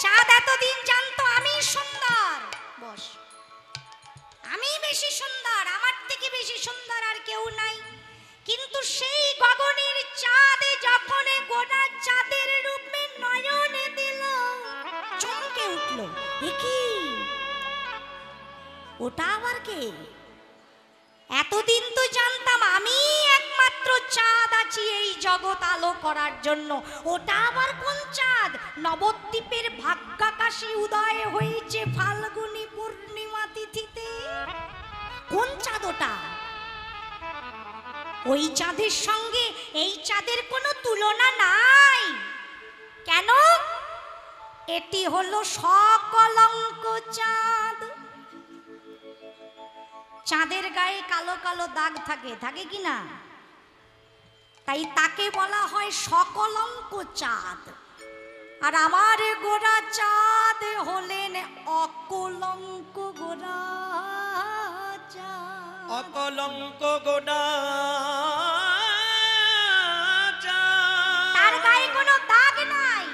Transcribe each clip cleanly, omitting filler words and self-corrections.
চাঁদ এতদিন জানতো আমি সুন্দর, বস আমি বেশি সুন্দর, আমার থেকে বেশি সুন্দর আর কেউ নাই। কিন্তু সেই গগনের চাঁদ যখন গোটা চাঁদের রূপে নয়নে দিল, চমকে উঠল, কি ওটা আবার কে? এতদিন তো জানতাম আমি একমাত্র চাঁদ আছি এই জগৎ আলো করার জন্য, ওটা আবার কোন চাঁদ? নবদ্বীপের ভাগ্যাকাশে উদয় হয়েছে ফাল্গুনী পূর্ণিমা তিথিতে। কোন চাঁদ ওটা? ওই চাঁদের সঙ্গে এই চাঁদের কোনো তুলনা নাই। কেন? এটি হলো সকলঙ্ক চাঁদ। চাঁদের গায়ে কালো কালো দাগ থাকে, থাকে কি না? তাই তাকে বলা হয় সকলঙ্ক চাঁদ। আর আমার গোরা চাঁদ হলেন অকলঙ্ক গোরা চাঁদ। অকলঙ্ক গোরা তার গায়ে কোনো দাগ নাই,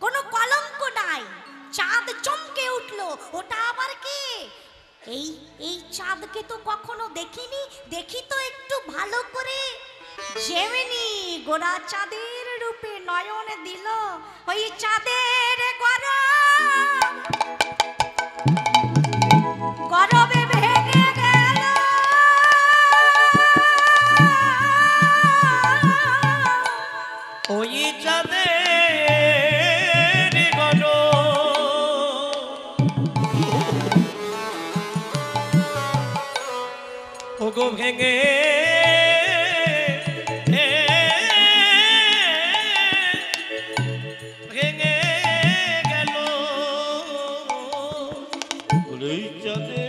কোনো কলঙ্ক নাই। চাঁদ চমকে উঠলো, ওটা আবার কে? এই চাঁদকে তো কখনো দেখিনি, দেখি তো একটু ভালো করে। যেমনি গোরা চাঁদের রূপে নয়ন দিল, ওই চাঁদের গরবে ভেঙে গেল। ওই চাঁদের গো ভেঙে ভেঙে গেল। ওই চাঁদে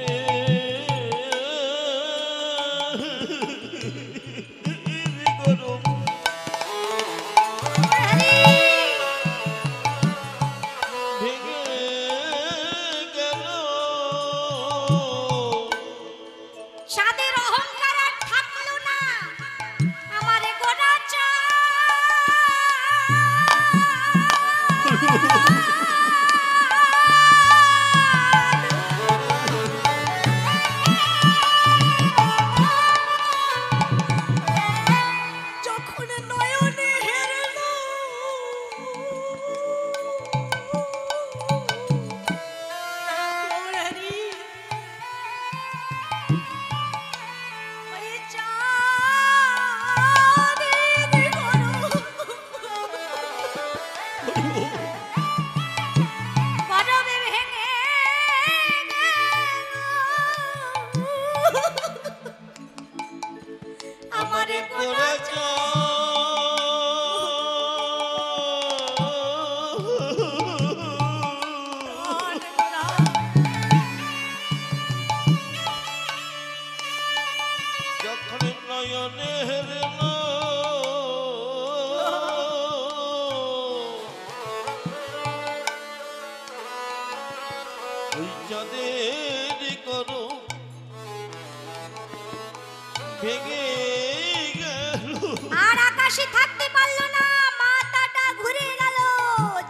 আর আকাশে থাকতে পারলো না, মাথাটা ঘুরে গেল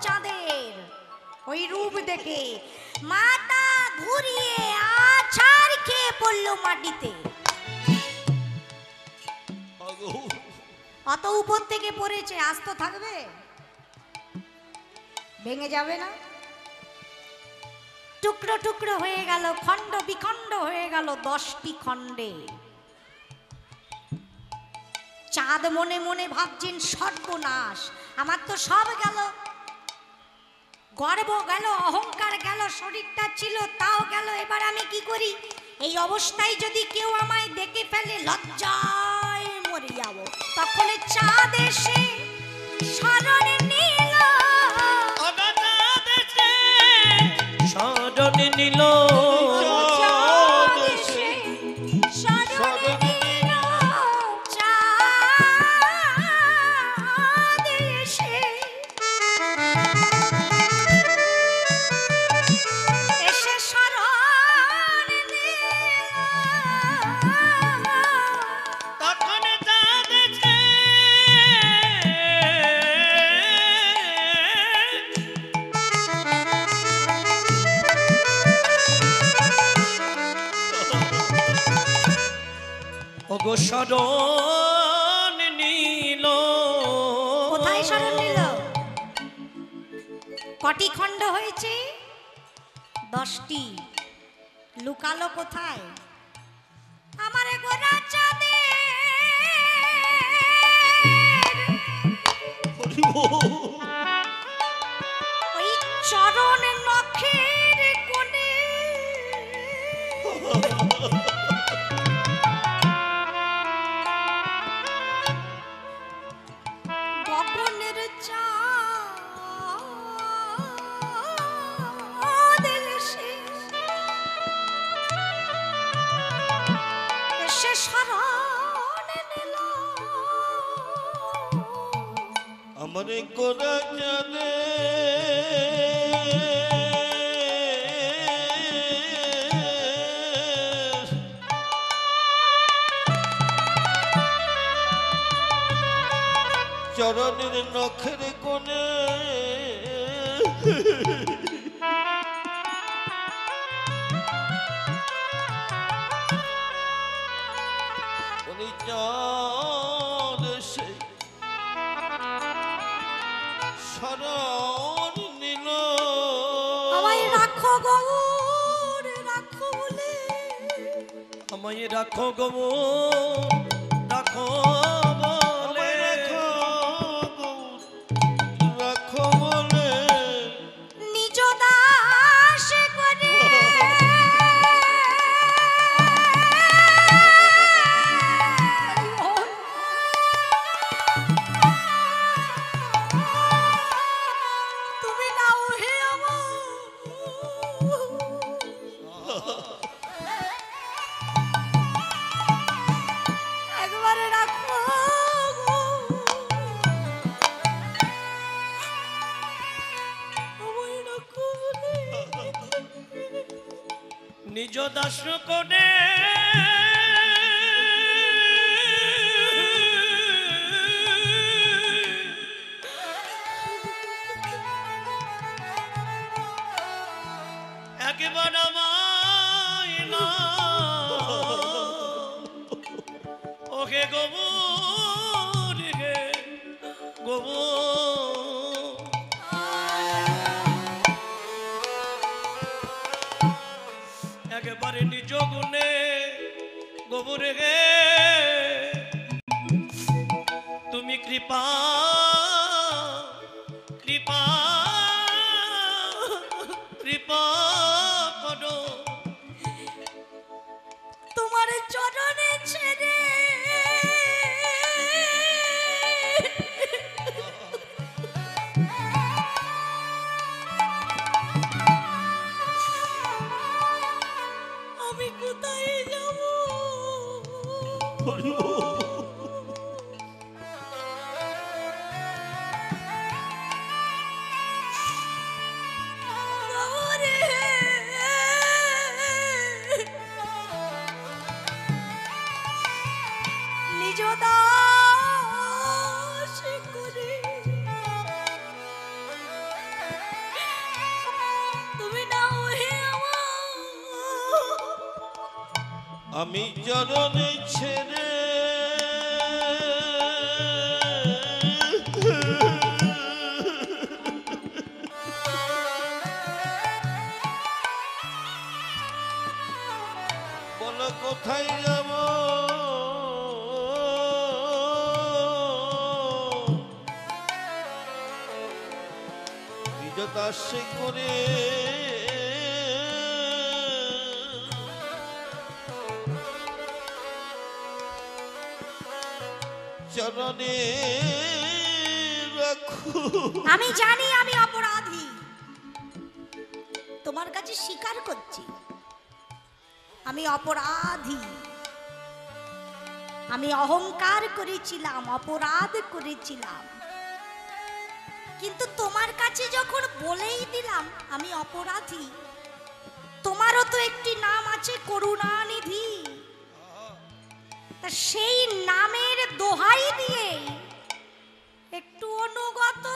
চাঁদের ওই রূপ দেখে। মাথা ঘুরিয়ে আছাড় খেয়ে পড়লো মাটিতে। অত উপর থেকে পড়েছে, আস্ত থাকবে? ভেঙে যাবে না? টুকরো টুকরো হয়ে গেল, খণ্ড বিখণ্ড হয়ে গেল 10টি খণ্ডে। চাঁদ মনে মনে ভাবছেন সর্বনাশ, আমার তো সব গেল, গর্ব গেল, অহংকার গেল, শরীরটা ছিল তাও গেল, এবার আমি কি করি? এই অবস্থায় যদি কেউ আমায় দেখে ফেলে, লজ্জায় মরে যাব। তখন চাঁদ এসে শরণ নিল, শরণ নিল। ওগো শরণ নীল কোথায় শরণ নিল? কটি খণ্ড হয়েছে? 10টি। লুকালো কোথায়? আমার গোরা চাঁদে ওই চরণ নখের কোণে গগনের চাঁদ এসে শরণ নিল। আমার গোরা চাঁদে চরণের নখের কোণে উনি চাঁদ এসে শরণ নিল। আমায় রাখো গৌর রাখো বলে, আমায় রাখো গো রাখো বলে, রাখো বলে নিজ দাস করে তুমি নাও হে আমার। একবারে রাখো গো। আমায় রাখো বলে। নিজ দাস করে একবার আমায় না ওকে গোবর হে গোবর, একেবারে নিজ গুণে গোবরে গে তুমি কৃপা কৃপা কৃপা করো। তোমার চরণে ছেড়ে আমি কোথায় যাব? গৌরে, নিজ দাস করে তুমি নাও হে আমার। আমি চরণে ছেড়ে বলো কোথায় যাব? নিজ দাসে করে চরণে রাখো। আমি জানি আমি অপরাধী, তোমার কাছে স্বীকার করছি আমি অপরাধী। আমি অহংকার করেছিলাম, অপরাধ করেছিলাম, কিন্তু তোমার কাছে যখন বলেই দিলাম আমি অপরাধী, তোমারও তো একটি নাম আছে করুণানিধি, তা সেই নামের দোহাই দিয়ে একটু অনুগত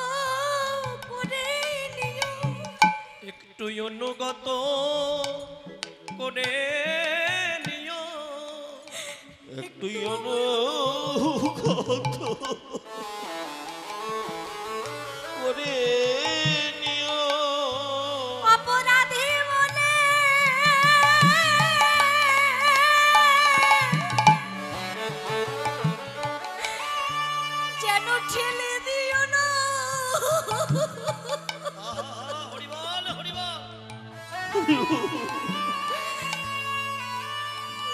করে নিও, একটু অনুগত করে নিও, তুই অনুগত করে নিও। অপরাধী বলে যেন ঠেলে দিও না। হরিবল হরিবল।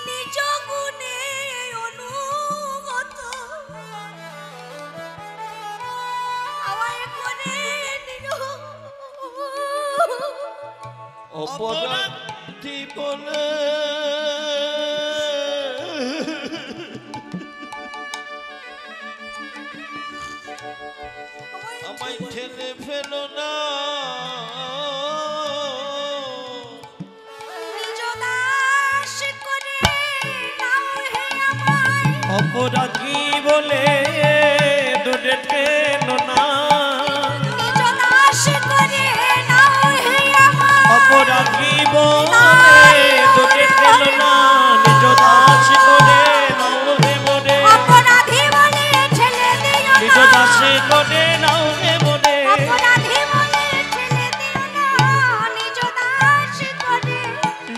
নিজ গুণে অনুগত আমায় করে নিও। অপরাধী বলে আমায় ঠেলে ফেলো না। নিজ দাস করে নাও হে আমায়। অপরাধী বলে দূরে ঠেলো না। নিজ দাস করে নাও হে আমায়। অপরাধী বলে দূরে ঠেলো না। নিজ দাস করে নাও হে মোরে। অপরাধী বলে ঠেলে দিও না। নিজ দাস করে নাও হে মোরে। অপরাধী বলে ঠেলে দিও না। নিজ দাস করে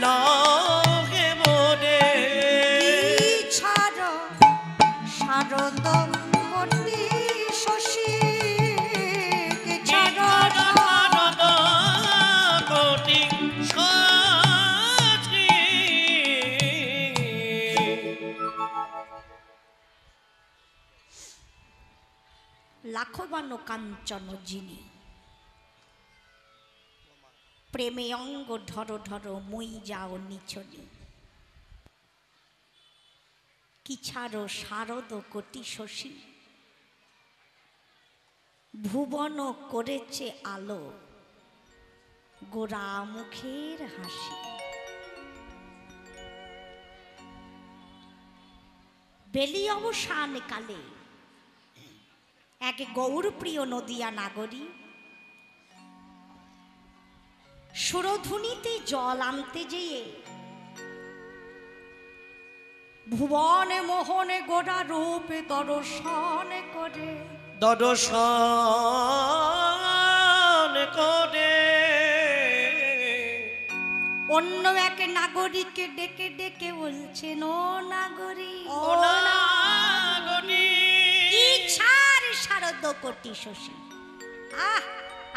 নাও হে মোরে। কি ছাড়ো শারদ মূর্তি শশী কে ছাড়ো শারদ কোটি সাথী। লাখবান কাঞ্চন যিনি প্রেমে অঙ্গ ঢর ঢর মই যাও নিছনি। কি ছাড়ো শারদ কোটি শশী ভুবন করেছে আলো গোরা মুখের হাসি। বেলি অবসান কালে এক গৌরপ্রিয় নদিয়া নাগরী সুরধুনিতে জল আনতে যেয়ে ভুবনে মোহনে গোরা রূপে দর্শন করে। দর্শন করে অন্য এক নাগরিককে ডেকে ডেকে বলছেন, ও নাগরী ও নাগরী। কি ছাড় শারদ কোটি শশী।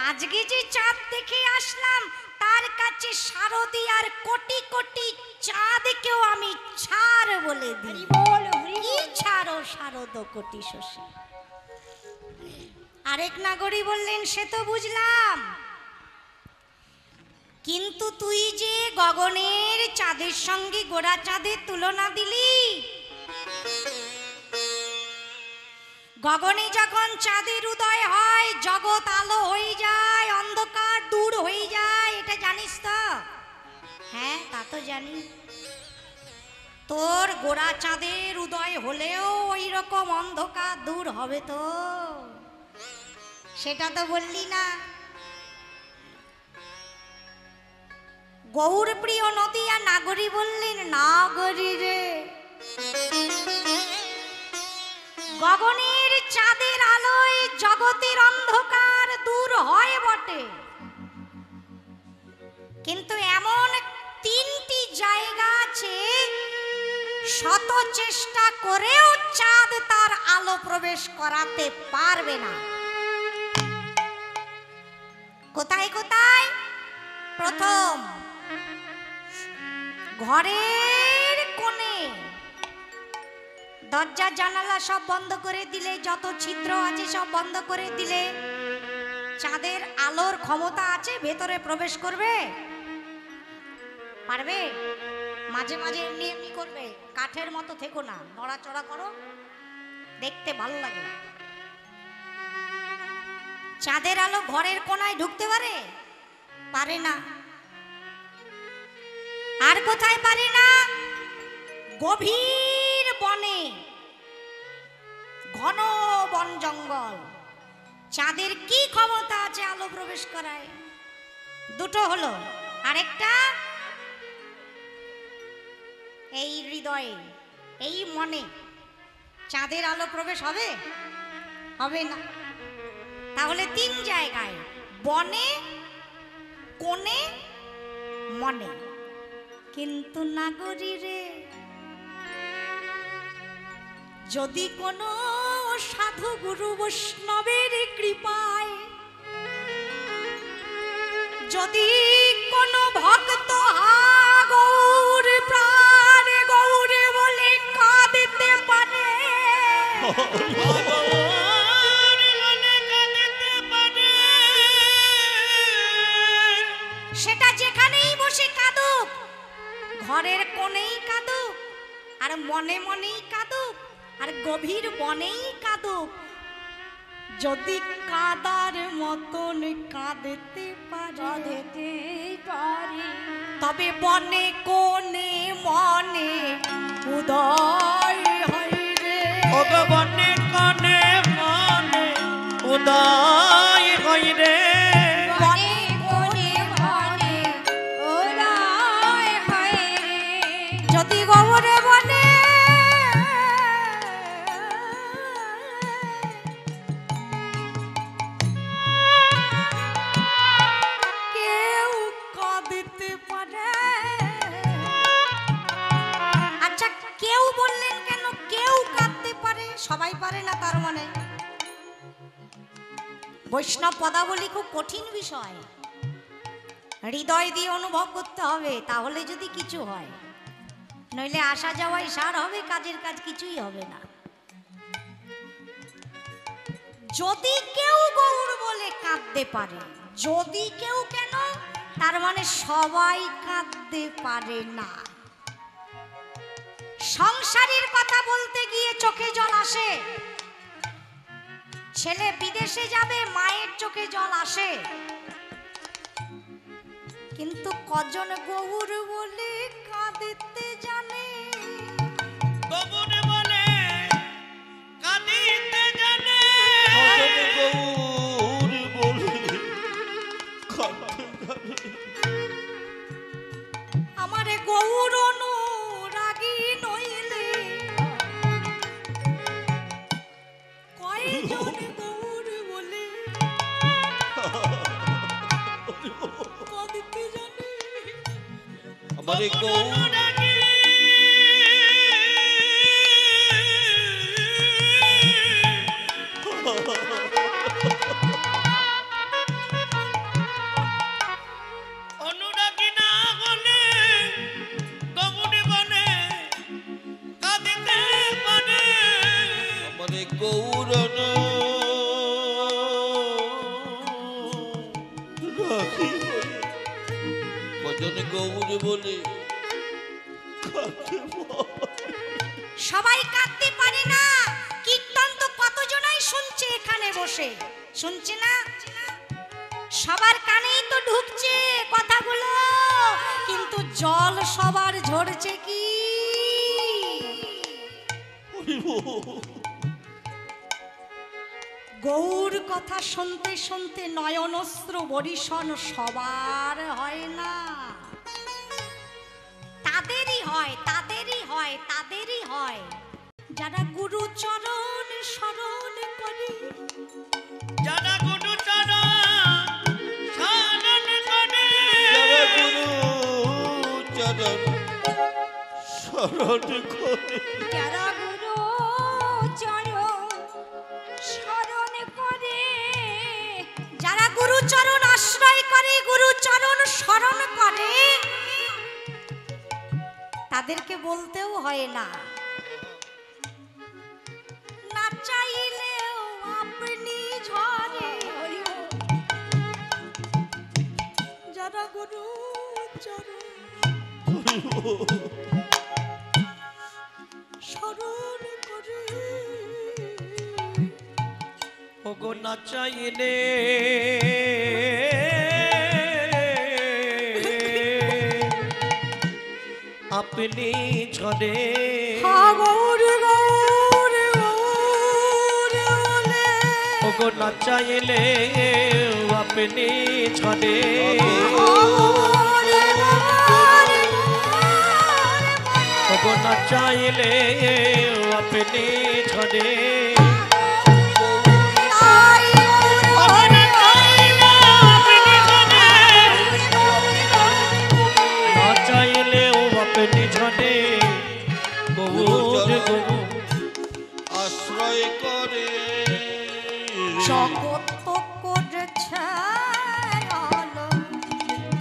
আজকে যে চাঁদ দেখে আসলাম তার কাছে শারদী আর কোটি কোটি চাঁদকেও আমি ছাড় বলে দিই। কি ছাড়ো শারদ কোটি শশী। আরেক নাগরী বললেন, সে তো বুঝলাম, কিন্তু তুই যে গগনের চাঁদের সঙ্গে গোরা চাঁদের তুলনা দিলি, গগনে যখন চাঁদের উদয় হয় জগৎ আলো হয়ে যায়, অন্ধকার দূর হয়ে যায়, এটা জানিস তো? হ্যাঁ, তা তো জানি। তোর গোরা চাঁদের উদয় হলেও ওই রকম অন্ধকার দূর হবে তো? সেটা তো বললি না। গৌরপ্রিয় নদিয়া নাগরী বললেন, নাগরী রে, গগনের চাঁদের আলোয় জগতের অন্ধকার দূর হয় বটে, কিন্তু এমন তিনটি জায়গা আছে শত চেষ্টা করেও চাঁদ তার আলো প্রবেশ করাতে পারবে না। কোথায় কোথায়? প্রথম, ঘরের কোণে দরজা জানালা সব বন্ধ করে দিলে, যত ছিদ্র আছে সব বন্ধ করে দিলে চাঁদের আলোর ক্ষমতা আছে ভেতরে প্রবেশ করবে? পারবে? মাঝে মাঝে এমনি এমনি করবে, কাঠের মতো থেকো না, নড়াচড়া করো, দেখতে ভালো লাগে। চাঁদের আলো ঘরের কোণায় ঢুকতে পারে? পারে না। আর কোথায় পারে না? গভীর বনে, ঘন বন জঙ্গল, চাঁদের কি ক্ষমতা আছে আলো প্রবেশ করায়? দুটো হলো। আরেকটা এই হৃদয়ে, এই মনে চাঁদের আলো প্রবেশ হবে? হবে না। তাহলে 3 জায়গায়, বনে, কোণে, মনে। কিন্তু নাগরী রে, যদি কোনো সাধু গুরু বৈষ্ণবের কৃপায়, যদি কোনো ভক্ত গৌর প্রাণ গৌর বলে কাঁদতে পারে, সেটা যেখানেই বসে কাঁদুক, ঘরের কোণেই কাঁদুক, আর মনে মনেই কাঁদুক, আর গভীর বনেই কাঁদুক, যদি কাদার মতন কাঁদতে পারে, তবে বনে কোণে মনে উদয় হয় রে। ওগো বনে কোণে মনে উদয় হয় রে। বনে কোণে মনে উদয় হয় রে। যদি গৌরে বনে কেউ কাঁদতে পারে। আচ্ছা, কেউ বললেন কেন কেউ কাঁদতে পারে? সবাই পারে না তার মানে? বৈষ্ণব পদাবলী খুব কঠিন বিষয়, হৃদয় দিয়ে অনুভব করতে হবে, তাহলে যদি কিছু হয়। নইলে আসা যাওয়াই সার হবে, কাজের কাজ কিছুই হবে না। যদি কেউ গৌর বলে কাঁদতে পারে, যদি কেউ, কেন? তার মানে সবাই কাঁদতে পারে না। সংসারের কথা বলতে গিয়ে চোখে জল আসে, ছেলে বিদেশে যাবে মায়ের চোখে জল আসে, কিন্তু কজন গৌর বলে কাঁদতে জানে? গৌর বলে কাঁদিতে জানে। গৌর বলে কাঁদিতে জানে। আমারে গৌর অনুরাগী নইলে কয়জন গৌর বলে কাঁদতে জানে? আমারে গৌর অনুরাগী না বলে গৌর বলে কাঁদিতে পারে। আমারে গৌর কজন গৌর বলে সবাই কাঁদতে পারে না। কীর্তন তো কতজনাই শুনছে এখানে বসে, শুনছে না? সবার কানেই তো ঢুকছে কথাগুলো, কিন্তু জল সবার ঝরছে কি? গৌর কথা শুনতে শুনতে নয়নস্ত্র বরিশন সবার হয় না। তাদেরই হয়, তাদেরই হয়, তাদেরই হয় যারা গুরু চরণ স্মরণ করে, যারা গুরু চরণ স্মরণ করে, যারা গুরু চরণ স্মরণ করে, যারা গুরু চরণ স্মরণ করে, যারা গুরু চরণ আশ্রয় করে, গুরু চরণ স্মরণ করে, তাদেরকে বলতেও হয় না, না চাইলেও আপনি ঝরে। যারা গুরু চরণ স্মরণ করে, ওগো না চাইলে আপনি ঝরে। গৌর গৌর গৌর বলে ওগো না চাইলে আপনি ঝরে। ওগো না না চাইলে আপনি ঝরে না চাইলেও আপনি ঝরে গৌর গো আশ্রয় করে জগৎ করেছে আলো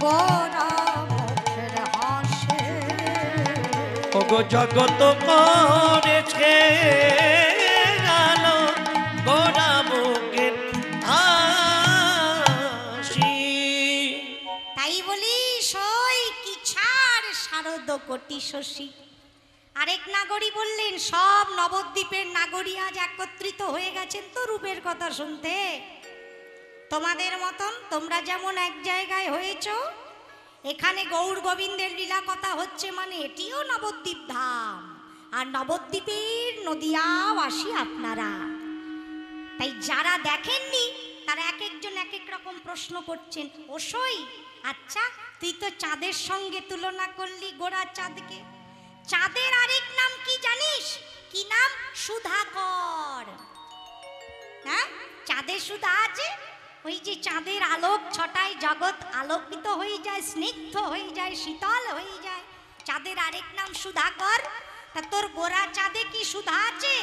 গোরা মুখের হাসে ওগো জগত করেছে আলো গোরা মুখের হাসি। তাই বলি সই কি ছাড় শারদ কোটি শশী। আরেক নাগরী বললেন সব নবদ্বীপের নাগরী আজ একত্রিত হয়ে গেছেন তো রূপের কথা শুনতে। তোমাদের মতন তোমরা যেমন এক জায়গায় হয়েছো, এখানে গৌর গোবিন্দের লীলা কথা হচ্ছে মানে এটিও নবদ্বীপ ধাম, আর নবদ্বীপের নদিয়াবাসী আপনারা। তাই যারা দেখেননি তারা এক একজন এক এক রকম প্রশ্ন করছেন। ওসই আচ্ছা তুই তো চাঁদের সঙ্গে তুলনা করলি গোরা চাঁদকে, চাঁদের আরেক নাম কি জানিস? কি নাম? সুধাকর। হ্যাঁ, চাঁদের সুধা আছে। ওই যে চাঁদের আলোক ছটায় জগৎ আলোকিত হয়ে যায়, স্নিগ্ধ হয়ে যায়, শীতল হয়ে যায়, চাঁদের আরেক নাম সুধাকর। তা তোর গোরা চাঁদে কি সুধা আছে?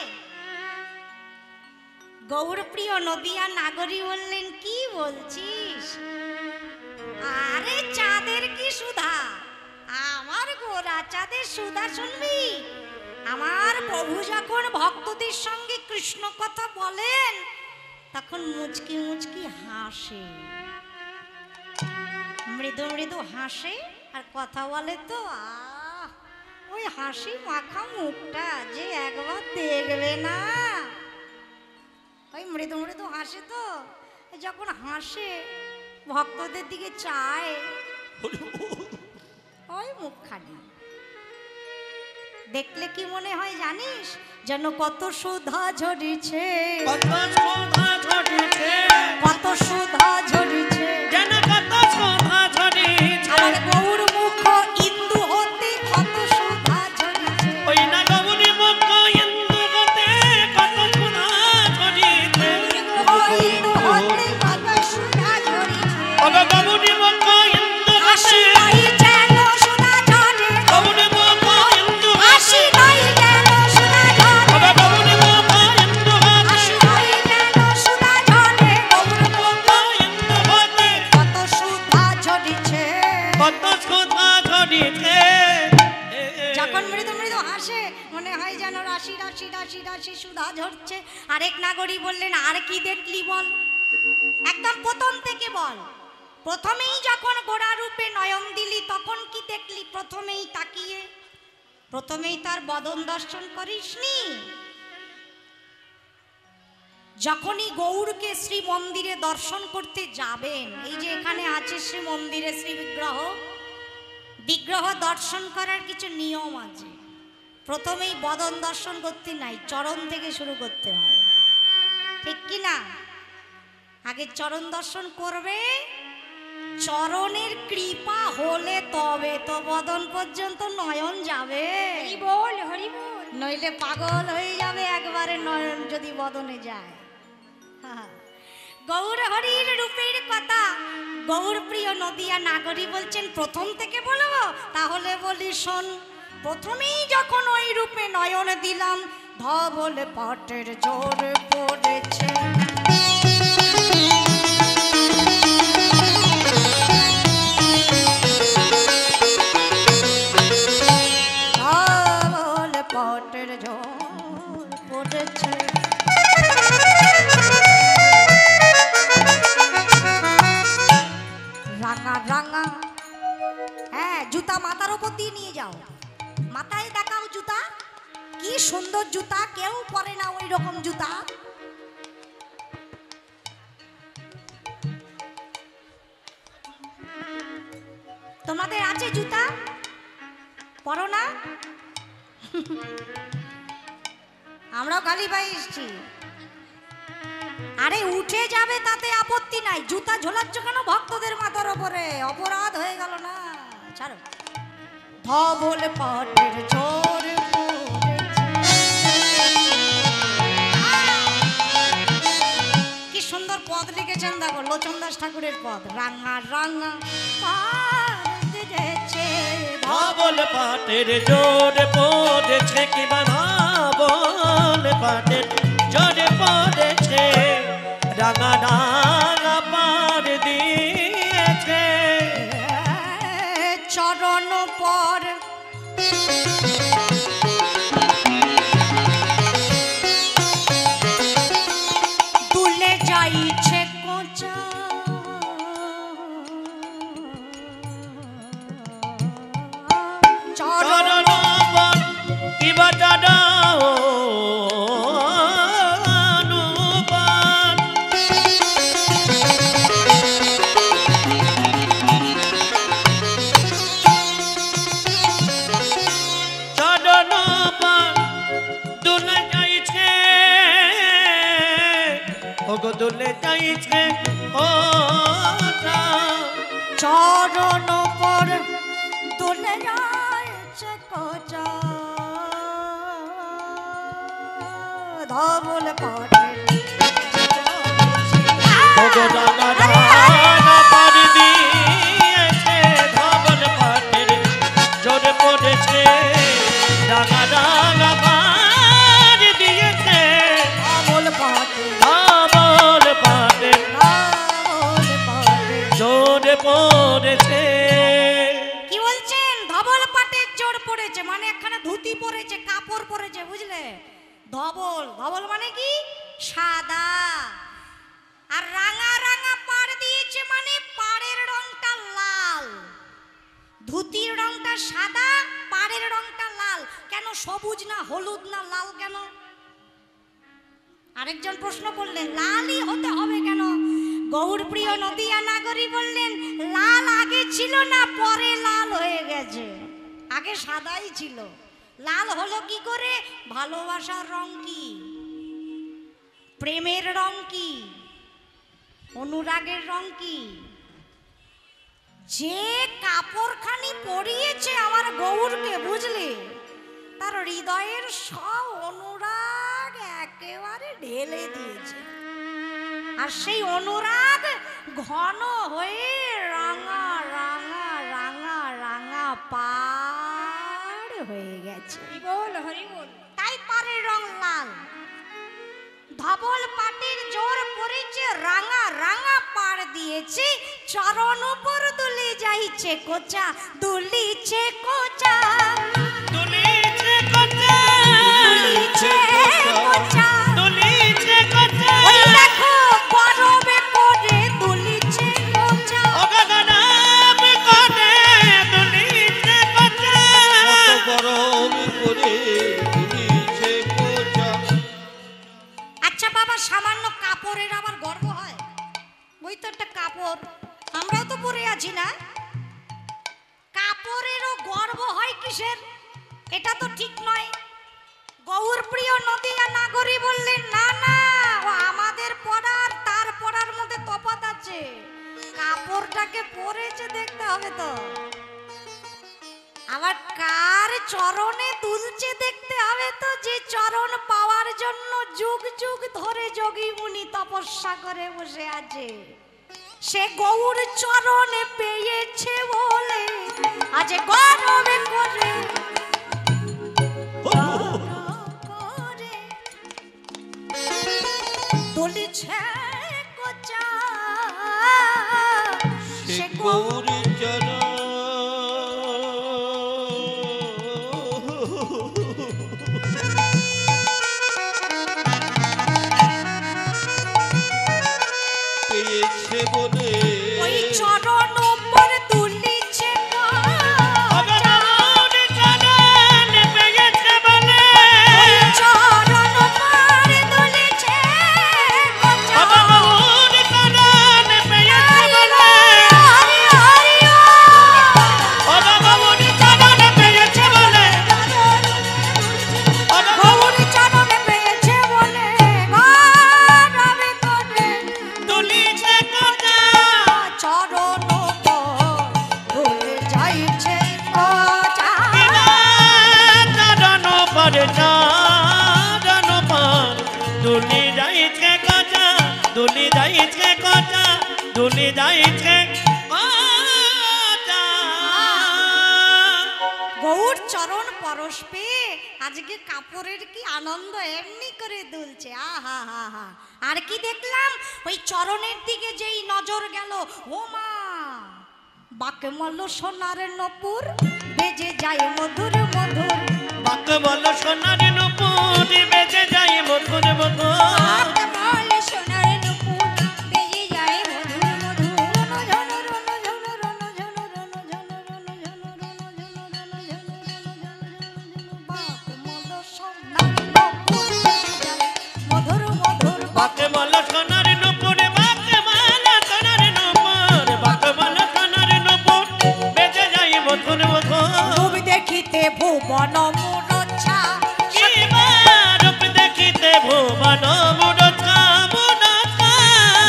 গৌরপ্রিয় নদিয়া নাগরী বললেন কি বলছিস? আরে চাঁদের কি সুধা, আমার গোরা চাঁদের সুধা শুনবি? আমার প্রভু যখন ভক্তদের সঙ্গে কৃষ্ণ কথা বলেন তখন মুচকি মুচকি হাসে, মৃদু মৃদু হাসে আর কথা বলে তো ওই হাসি মাখা মুখটা যে একবার দেখবে না, ওই মৃদু মৃদু হাসে তো, যখন হাসে ভক্তদের দিকে চায় ওই মুখখানি দেখলে কি মনে হয় জানিস? যেন কত সুধা ঝরিছে, কত শোভা ঝরিছে, কত সুধা ঝরিছে, যেন কত শোভা ঝরিছে। আমার গৌর মুখ ইন্দু হতে কত সুধা ঝরিছে, ওই না গৌরী মুখ ইন্দু হতে কত শোভা ঝরিছে। ইন্দু হতে কত সুধা ঝরিছে, ওগো গৌরী মুখ ইন্দু হাসি হতে, নাই যেন সুধা ঝরে, গৌরী মুখ ইন্দু হাসি হতে, নাই যেন সুধা ঝরে, ওগো গৌরী মুখ ইন্দু হতে, হাসি নাই যেন সুধা ঝরে, গৌর মুখ ইন্দু হতে কত সুধা ঝরিছে। কত শোভা ঝরিছে। যখন মৃদু মৃদু হাসে মনে হয় যেন রাশি রাশি রাশি রাশি সুধা ঝরছে। আরেক নাগরী বললেন আর কি দেখলি বল, একদম প্রথম থেকে বল। প্রথমেই যখন গোরা রূপে নয়ন দিলি তখন কি দেখলি? প্রথমেই তাকিয়ে প্রথমেই তার বদন দর্শন করিসনি? যখনই গৌরকে শ্রী মন্দিরে দর্শন করতে যাবেন, এই যে এখানে আছে শ্রী মন্দিরে শ্রী বিগ্রহ, বিগ্রহ দর্শন করার কিছু নিয়ম আছে। প্রথমেই বদন দর্শন করতে নাই, চরণ থেকে শুরু করতে হয়, ঠিক কি না? আগে চরণ দর্শন করবে, চরণের কৃপা হলে তবে তো বদন পর্যন্ত নয়ন যাবে। হরি বল হরি বল, নইলে পাগল হয়ে যাবে একবারে নয়ন যদি বদনে যায়। গৌর হরির রূপের কথা গৌর প্রিয় নদিয়া নাগরী বলছেন প্রথম থেকে বলবো, তাহলে বলি শোন। প্রথমেই যখন ওই রূপে নয়ন দিলাম, ধবল পাটের জোর পড়েছে, ধবল পাটের জোর পড়েছে, রাঙা রাঙা। হ্যাঁ, জুতা মাথার উপর দিয়ে নিয়ে যাও, মাথায় দেখাও জুতা, কি সুন্দর জুতা, কেউ পরে না ওই রকম জুতা। তোমাদের আছে জুতা? পরো না? আমরাও গালি পাই এসছি। আরে উঠে যাবে তাতে আপত্তি নাই, জুতা ঝোলাচ্ছ কেন ভক্তদের মাথার উপরে? অপরাধ হয়ে গেল না, ছাড়ো। ধবল পাটের ঝোর দেখো লোচন দাস ঠাকুরের পদ রাঙা রাঙা পাড় দিয়েছে ধবল পাটের জোরে পড়েছে কিবা ধবল পাটের জোরে পড়েছে রাঙা রাঙা পাড় দিয়েছে চরণ পর দুলে যাইছে কোচা চরণ চরণ পর কিবা দাদা দুলে যাইছে ও চরণ পর দুলে যাইছে কোচা ধবল পাটের পাড় দিয়েছে ধবল পাটের জোরে পড়েছে রাঙা রাঙা পাড় দিয়েছে ধবল পাটের ধবল পাটের জোরে পড়েছে। কি বলছেন ধবল পাটের জোর পড়েছে মানে একখানা ধুতি পরেছে কাপড় পরেছে বুঝলে ধবল ধবল মানে কি সাদা আর রাঙা রাঙা পাড় দিয়েছে মানে পাড়ের রংটা লাল ধুতির রংটা সাদা পাড়ের রংটা লাল কেন সবুজ না হলুদ না লাল কেন আরেকজন প্রশ্ন করলেন লালই হতে হবে কেন গৌরপ্রিয় নদিয়া নাগরী বললেন লাল আগে ছিল না পরে লাল হয়ে গেছে আগে সাদাই ছিল লাল হলো কি করে ভালোবাসার রং কি প্রেমের রং কি অনুরাগের রং কি যে কাপড়খানি পরিয়েছে আমার গৌরকে বুঝলে তার হৃদয়ের সব অনুরাগ একেবারে ঢেলে দিয়েছে আর সেই অনুরাগ ঘন হয়ে রাঙা রাঙা রাঙা রাঙা পাড় হয়ে গেছে তাই পাড়ের রং লাল ধবল পাটির জোর পড়েছে রাঙা রাঙা পাড় দিয়েছে চরণ উপর দুলে যাইছে কোচা দুলিছে কোচা দুলিছে কোচা দুলিছে কোচা দুলিছে কোচা ওই দেখো গরমে করে দুলিছে কোচা ও গগনাব করে দুলিছে কোচা কত গরম করে দুলিছে কোচা। আচ্ছা বাবা সামান্য কাপড়ের আবার গর্ব হয় ওই তো একটা কাপড় আমরাও তো পরে আছি না কাপড়েরও গর্ব হয় কিসের এটা তো ঠিক নয় গৌরপ্রিয় নদিয়া নাগরী বললেন না না ও আমাদের পড়ার তার পড়ার মধ্যে তফাৎ আছে কাপড়টাকে পরেছে দেখতে হবে তো আবার কার চরণে দুলছে দেখতে হবে তো যে চরণ পাওয়ার জন্য যুগ যুগ ধরে যোগী মুনি তপস্যা করে বসে আছে সে গৌর চরণে পেয়েছে বলে আজ গরমে করে দলিছে কোচা সে গৌরী চরণ পেয়েছে বলে ওই চরণ উপর তুলিছে গগনাব চরণ পেয়েছে বলে ওই চরণ উপর তুলিছে গগনাব চরণ পেয়েছে বলে হরি হরি যাইছে গৌর চরণ পরশ পেয়ে আজকে কাপড়ের কি আনন্দ এমনি করে দুলছে, আহা হা হা। আর কি দেখলাম, ওই চরণের দিকে যেই নজর গেল, ও মা, বাকে মল্ল সোনার নপুর বেজে যায় মধুর মধুর, বাক বল সোনার নুপুর বেজে যায় মধুর মধুর, বাকে মল্ল সোনার নপুর বেজে যায় মধুর মধুর, রণ ঝন রণ ঝন রণ ঝন রণ ঝন রণ ঝন রণ ঝন রণ ঝন বাকে মল্ল সোনার নপুর বেজে যায় মধুর মধুর, বাক বল সোনার নুপুর বাক বল সোনার নুপুর বাক বল সোনার নুপুর বেজে যায় মধুর মধুর, রূপ দেখিতে ভুবন মুরচ্ছা, রূপ দেখিতে ভুবন মুরচ্ছা মুরচ্ছা,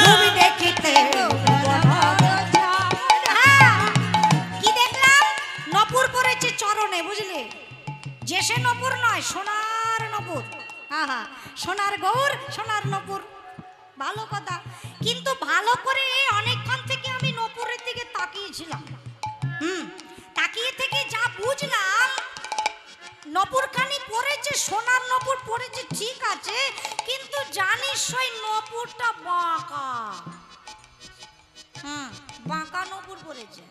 রূপ দেখিতে ভুবন মুরচ্ছা। হ্যাঁ, কি দেখলাম, নপুর পড়েছে চরণে, বুঝলে, যে সে নপুর নয়, সোনার নপুর, আহা, সোনার গৌর সোনার নপুর, ভালো কথা। কিন্তু ভালো করে অনেকক্ষণ থেকে আমি নপুরের দিকে তাকিয়েছিলাম, তাকিয়ে থেকে যা বুঝলাম, নপুরখানি পড়েছে, সোনার নপুর পড়েছে, ঠিক আছে, কিন্তু জানিস ওই নপুরটা বাঁকা, বাঁকা নপুর পড়েছে।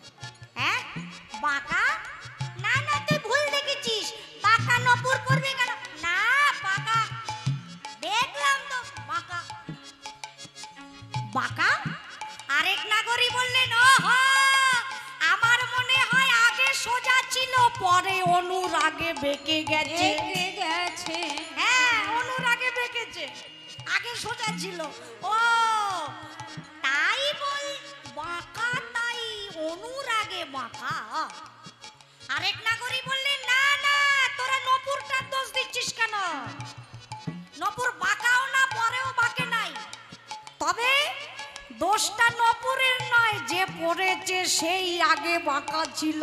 হ্যাঁ, বাঁকা, না না, তুই ভুল দেখেছিস, বাঁকা নপুর পড়বে কেন, না বাঁকা, দেখলাম তো বাঁকা, বাঁকা। আরেক নাগরী বললেন, ওহো, আমার মনে হয় আগে সোজা ছিল, পরে অনুরাগে বেঁকে গেছে, হ্যাঁ, অনুরাগে বেঁকেছে, আগে সোজা ছিল, ও তাই বল, বাঁকা তাই অনুরাগে বাঁকা। আরেক নাগরী বললেন, না না, তোরা নপুরটার দোষ দিচ্ছিস কেন, নপুর বাঁকাও না, পরেও বাঁকে নাই, তবে দোষটা নপুরের নয়, যে পড়েছে সেই আগে বাঁকা ছিল,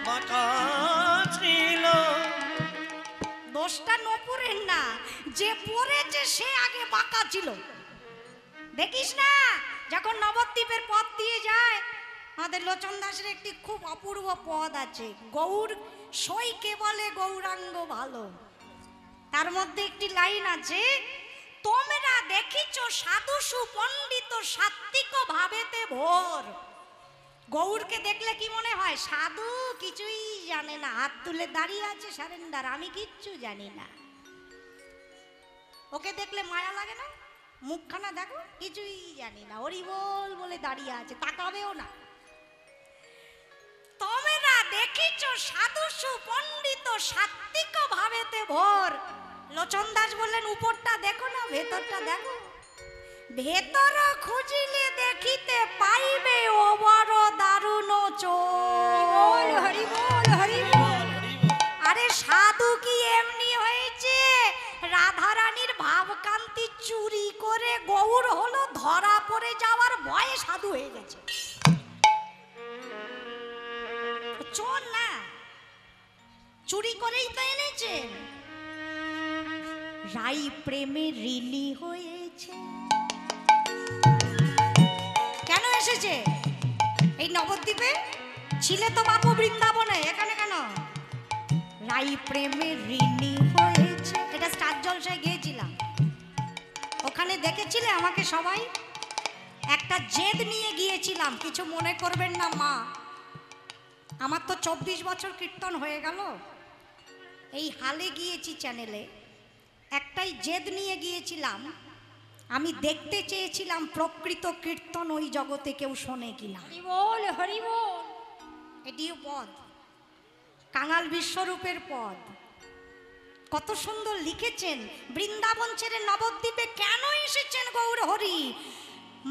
বাঁকা ছিল, দোষটা নপুরের না, যে পড়েছে সে আগে বাঁকা ছিল। দেখিস না, যখন নবদ্বীপের পথ দিয়ে যায়, আমাদের লোচন দাসের একটি খুব অপূর্ব পদ আছে, গৌর সইকে বলে গৌরাঙ্গ ভালো, তার মধ্যে একটি লাইন আছে, তোমরা দেখিছ সাধু সুপণ্ডিত সাত্বিক ভাবেতে ভোর। গৌরকে দেখলে কি মনে হয়, সাধু কিছুই জানে না, হাত তুলে দাঁড়িয়ে আছে সারেন্ডার, আমি কিচ্ছু জানি না। ওকে দেখলে মায়া লাগে না, মুখখানা দেখো, কিছুই জানি না, হরি বল বলে দাঁড়িয়ে আছে, তাকাবেও না। তোমরা দেখিছ সাধু সুপণ্ডিত সাত্বিক ভাবেতে ভোর। লোচন দাস বললেন, উপরটা দেখো না, ভেতরটা দেখো, ভেতর খুঁজিলে দেখিতে পাইবে ও বড় দারুণ চোর। হরি বল হরি বল। আরে সাধু কি এমনি হয়েছে, রাধারানীর ভাবকান্তি চুরি করে গৌর হলো, ধরা পড়ে যাওয়ার ভয়ে সাধু হয়ে গেছে, চোর না, চুরি করেই তো এনেছে। রাই প্রেমে ঋণী হয়েছে, কেন এসেছে এই নবদ্বীপে, ছিলে তো বাপু বৃন্দাবনে, এখানে কেন? রাই প্রেমে ঋণী হয়েছে, এটা স্টার জলসায় গিয়েছিলাম, ওখানে দেখেছিলে আমাকে সবাই, একটা জেদ নিয়ে গিয়েছিলাম, কিছু মনে করবেন না মা, আমার তো 24 বছর কীর্তন হয়ে গেল, এই হালে গিয়েছি চ্যানেলে, একটাই জেদ নিয়ে গিয়েছিলাম, আমি দেখতে চেয়েছিলাম প্রকৃত কীর্তন ওই জগতে কেউ শোনে কিনা। হরি বল হরি বল। এটিও পদ, কাঙাল বিশ্বরূপের পদ, কত সুন্দর লিখেছেন। বৃন্দাবন ছেড়ে নবদ্বীপে কেন এসেছেন গৌর হরি?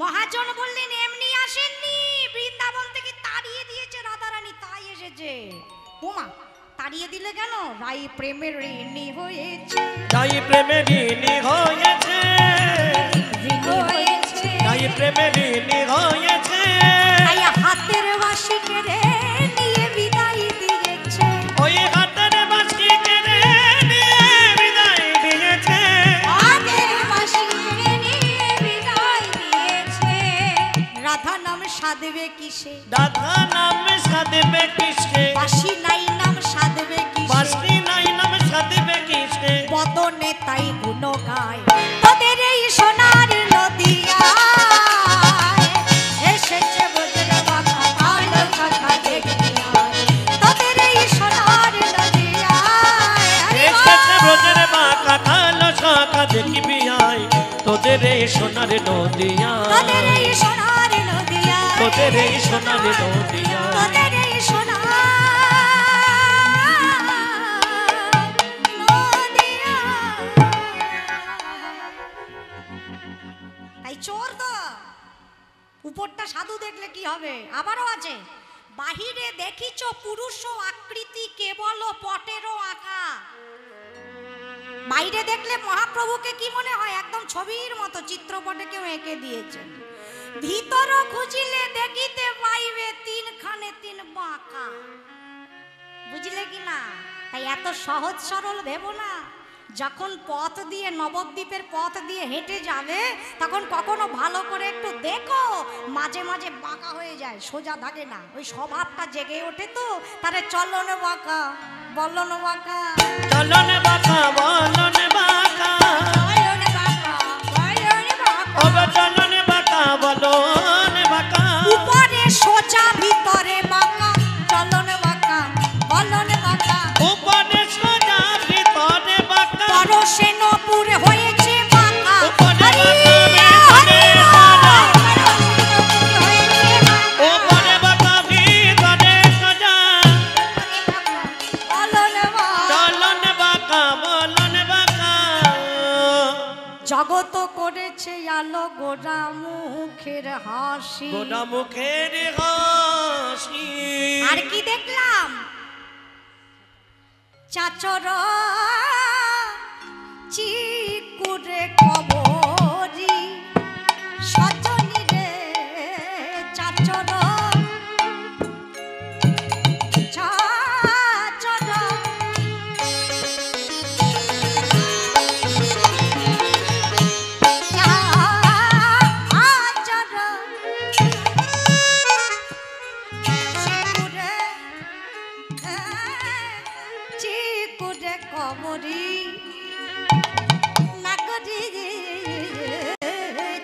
মহাজন বললেন এমনি আসেননি, বৃন্দাবন থেকে তাড়িয়ে দিয়েছে রাধারানী, তাই এসেছে। ওমা, তাড়িয়ে দিলে কেন? রাই প্রেমের ঋণী হয়েছে, রাই প্রেমের ঋণী হয়েছে, রাই প্রেমের ঋণী হয়েছে, তাই হাতের বাঁশি কেড়ে নিয়ে বিদায় দিয়েছে, ওই হাতের বাঁশি কেড়ে নিয়ে বিদায় দিয়েছে, হাতের বাঁশি কেড়ে নিয়ে বিদায় দিয়েছে। রাধা নাম সাধে সাধবে কিসে, রাধা নামে সাধবে কিসে, বাসি নাই নাম সাধবে কিসে, বাসি নাই নামে সাধবে কিসে, বদনে তাই গুণ গায় তোদের এই সোনার নদিয়ায় এসেছে ব্রজের বাঁকা কালো শাখা দেখবি আয়, তোদের এই সোনার নদিয়ায় এসেছে ব্রজের বাঁকা কালো শাখা দেখবি আয়, তোদের এই সোনার নদিয়া, তোদের এই সোনার নদিয়ায়, তোদের এই সোনার নদিয়া। তোদের এই সোনার নদিয়ায়। তাই চোর তো উপরটা সাধু দেখলে কি হবে, আবারও আছে বাহিরে দেখিছ পুরুষ আকৃতি কেবল পটেরও আঁকা। বাইরে দেখলে মহাপ্রভুকে কি মনে হয়, একদম ছবির মতো চিত্রপটে কেউ এঁকে দিয়েছে। ভিতর খুঁজিলে দেখিতে পাইবে তিনখানে তিন বাঁকা। বুঝলে কি না? তাই এত সহজ সরল ভেবো না। যখন পথ দিয়ে নবদ্বীপের পথ দিয়ে হেঁটে যাবে তখন কখনো ভালো করে একটু দেখো, মাঝে মাঝে বাঁকা হয়ে যায়, সোজা থাকে না, ওই স্বভাবটা জেগে ওঠে তো। তারে চলনে বাঁকা বলন বাঁকা, চলনে বাঁকা বলনে বাঁকা, বলনে বাঁকা বলনে বাঁকা, ওগো চলনে বাঁকা বলনে বাঁকা, উপরে সোজা ভিতরে বাঁকা, চলনে বাঁকা বলনে বাঁকা, উপরে সোজা ভিতরে বাঁকা, পরশে নপুরে হয়েছে বাঁকা, উপরে বাঁকা ভিতরে সোজা, চলনে বাঁকা বলনে বাঁকা। জগত করেছে আলো গোড়া মুখের হাসি, গোটা মুখের হাসি, আর কি দেখলাম চাচর চিকুরে কবরি সজনী রে, চাচর চাচর চিকুরে কবরি নাগরি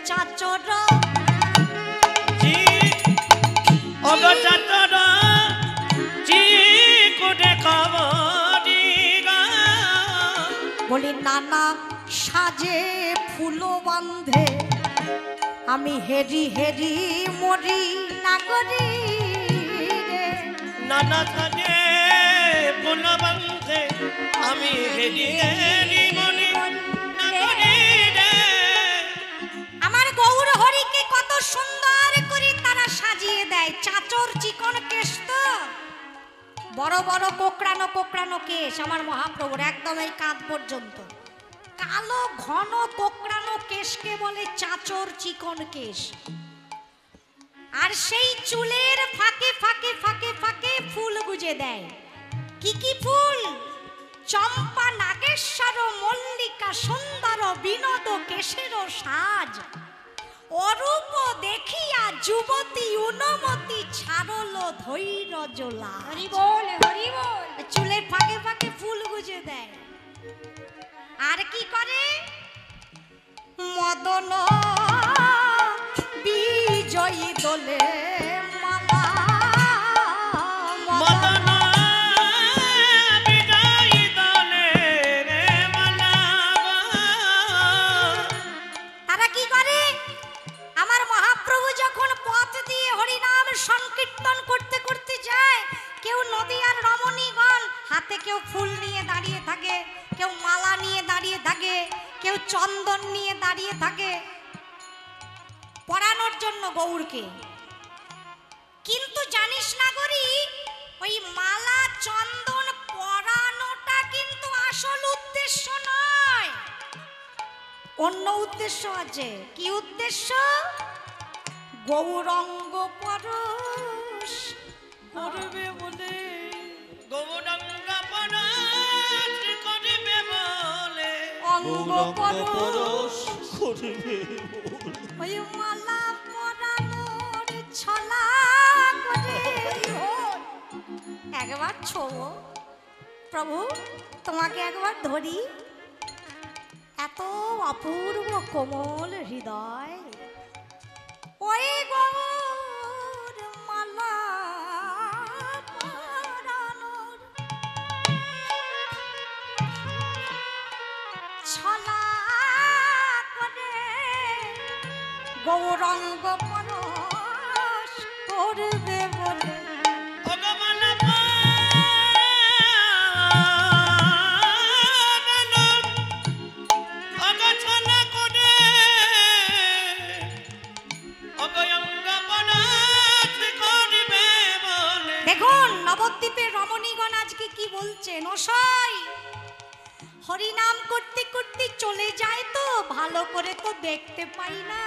চাচর জি ওগো চাচর চিকুরে কবরি গা, বলি নানা সাজে ফুলো বান্ধে আমি হেরি হেরি মরি নাগরি রে, নানা সাজে ফুল বান্ধে আমি হেরি হেরি মনি নাগরি রে। আমার গৌর হরিকে কত সুন্দর করে তারা সাজিয়ে দেয়। চাচর চিকন কেশ তো, বড় বড় কোকড়ানো কোকড়ানো কেশ আমার মহাপ্রভুর, একদম এই কাঁধ পর্যন্ত। কালো ঘন কোকড়ানো কেশকে বলে চাচর চিকন কেশ। আর সেই চুলের ফাঁকে ফাঁকে ফাঁকে ফাঁকে ফুল গুজে দেয়। কি কি ফুল? চম্পা নাগেশ্বর মল্লিকা সুন্দর বিনোদ কেশের সাজ, অরূপ দেখিয়া যুবতী উনমতি ছাড়ল ধৈর্য লাজ। হরি বল হরি বল। চুলের ফাঁকে ফাঁকে ফুল গুজে দেয়। আর কি করে? মদন বিজয়ী দোলে মালা, মদন বিজয়ী দলে রে মালা। তারা কি করে? আমার মহাপ্রভু যখন পথ দিয়ে হরিনাম সংকীর্তন করতে করতে যায়, কেউ নদিয়ার রমণীগণ হাতে কেউ ফুল নিয়ে দাঁড়িয়ে থাকে, কেউ মালা নিয়ে দাঁড়িয়ে থাকে, কেউ চন্দন নিয়ে দাঁড়িয়ে থাকে পরানোর জন্য গৌরকে। কিন্তু জানিস না গরি, ওই মালা চন্দন পরানোটা কিন্তু আসল উদ্দেশ্য নয়, অন্য উদ্দেশ্য আছে। কি উদ্দেশ্য? গৌরঙ্গ পরশ করবে বলে, গৌরাঙ্গ পরশ করিবে বলে, অঙ্গ গৌরাঙ্গ পরশ পরশ করিবে বলে। ওই মালা পরানোর ছলা একবার ছোঁবো। প্রভু তোমাকে একবার ধরি, এত অপূর্ব কোমল হৃদয়, ওই গৌর মালা পরানোর ছলা করে গৌরঙ্গ পরশ করবে বলে দেখুন নবদ্বীপের রমণীগণ আজকে কি বলছেন, ওসাই হরিনাম করতে করতে চলে যায় তো ভালো করে তো দেখতে পাই না,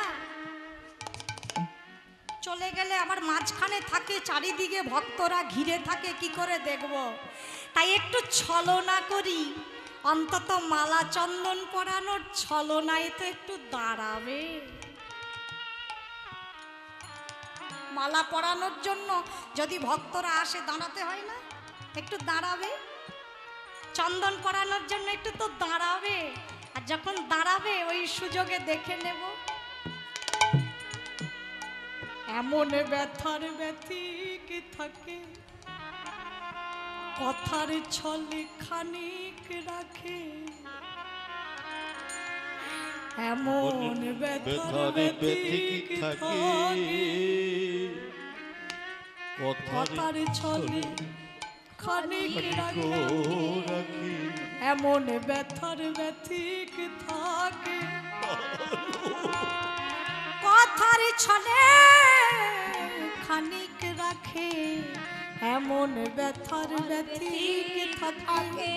চলে গেলে আবার মাঝখানে থাকে, চারিদিকে ভক্তরা ঘিরে থাকে, কি করে দেখব, তাই একটু ছলনা করি, অন্তত মালা চন্দন পরানোর ছলনায় তো একটু দাঁড়াবে। মালা পরানোর জন্য যদি ভক্তরা আসে দাঁড়াতে হয় না, একটু দাঁড়াবে, চন্দন পরানোর জন্য একটু তো দাঁড়াবে, আর যখন দাঁড়াবে ওই সুযোগে দেখে নেব। এমন ব্যথার ব্যথিক থাকে, কথার ছলে খানিক রাখে, এমন ব্যথার ব্যথিক থাকে, কথার ছলে খানিক রাখে, এমন ব্যথার ব্যথিক থাকে, কথার ছলে খানিক রাখে, এমন ব্যথার ব্যথিক থাকে,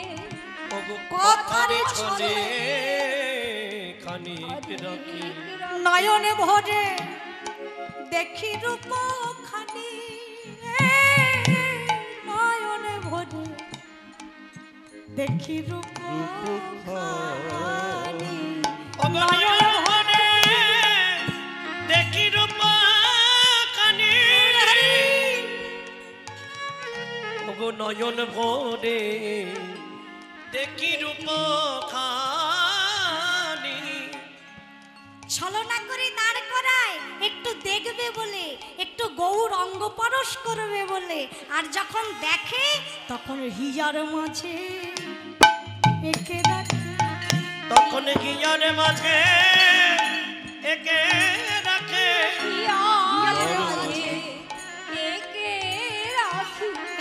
কথার ছলে খানিক রাখি, নয়ন ভরে দেখি রূপ খানি, নয়ন ভরে দেখি রূপ খানি, নয়ন ভরে দেখি রূপ খানি, ওগো নয়ন ভরে দেখি রূপ খানি। ছলনা করে দাঁড় করায় একটু দেখবে বলে, একটু গৌর অঙ্গ পরশ করবে বলে, আর যখন দেখে তখন হিজার মাঝে একে রাখে, তখন হিজার মাঝে একে রাখে,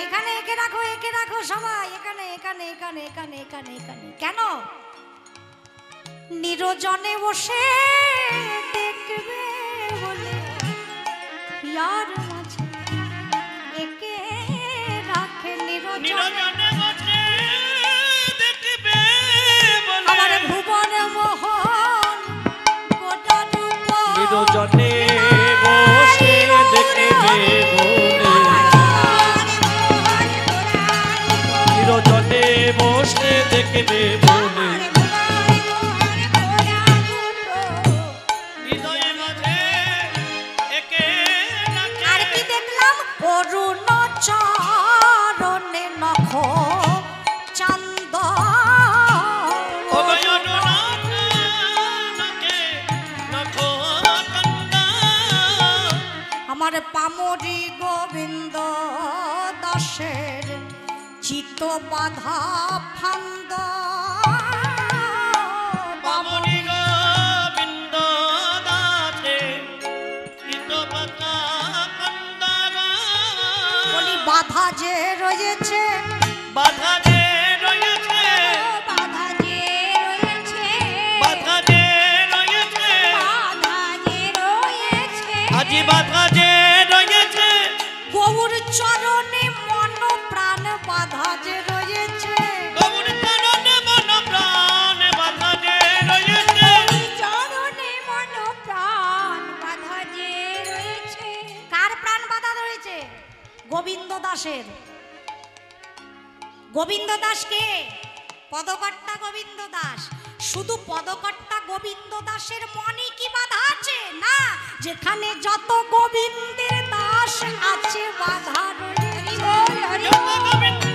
এখানে একে রাখো, একে রাখো সবাই, এখানে এখানে এখানে এখানে এখানে এখানে, কেন নিরজনে বসে দেখবে বলে, ইয়ার মাঝে একে রাখে, নিরজনে বসে দেখবে বলে, আমার ভুবন মোহন গোটা রূপ, নিরজনে বসে দেখবে বলে, নিরজনে বসে দেখবে বলে, হৃদয়ের মাঝে একে রাখে। আর কি দেখলাম, অরুণ চরণে নখ চন্দ, আমার পামরি গোবিন্দ দাসের চিত্ত বাধা ফান্দ, পামরি গোবিন্দ দাসে চিত্ত বাধা ফান্দ, বলি বাধা যে রয়েছে, বাধা যে রয়েছে, বাধা যে রয়েছে, বাধা যে রয়েছে, বাধা যে রয়েছে, আজি বাধা যে রয়েছে, গৌর চরণে মন প্রাণ বাধা যে রয়েছে, গৌর চরণে মন প্রাণ বাধা যে রয়েছে, চরণে মন প্রাণ বাধা যে রয়েছে। কার প্রাণ বাধা রয়েছে? গোবিন্দ দাসের। গোবিন্দ দাস কে? পদকর্তা গোবিন্দ দাস। শুধু পদকর্তা গোবিন্দ দাসের মনে কি বাধা আছে? না, যেখানে যত গোবিন্দের দাস আছে বাধা রয়েছে। গোবিন্দ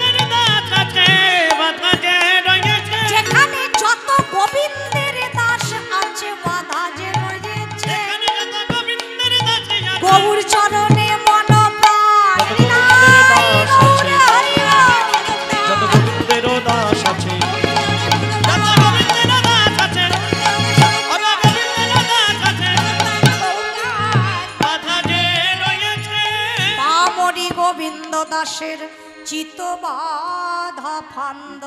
দাসের চিতবাধা ফান্দ।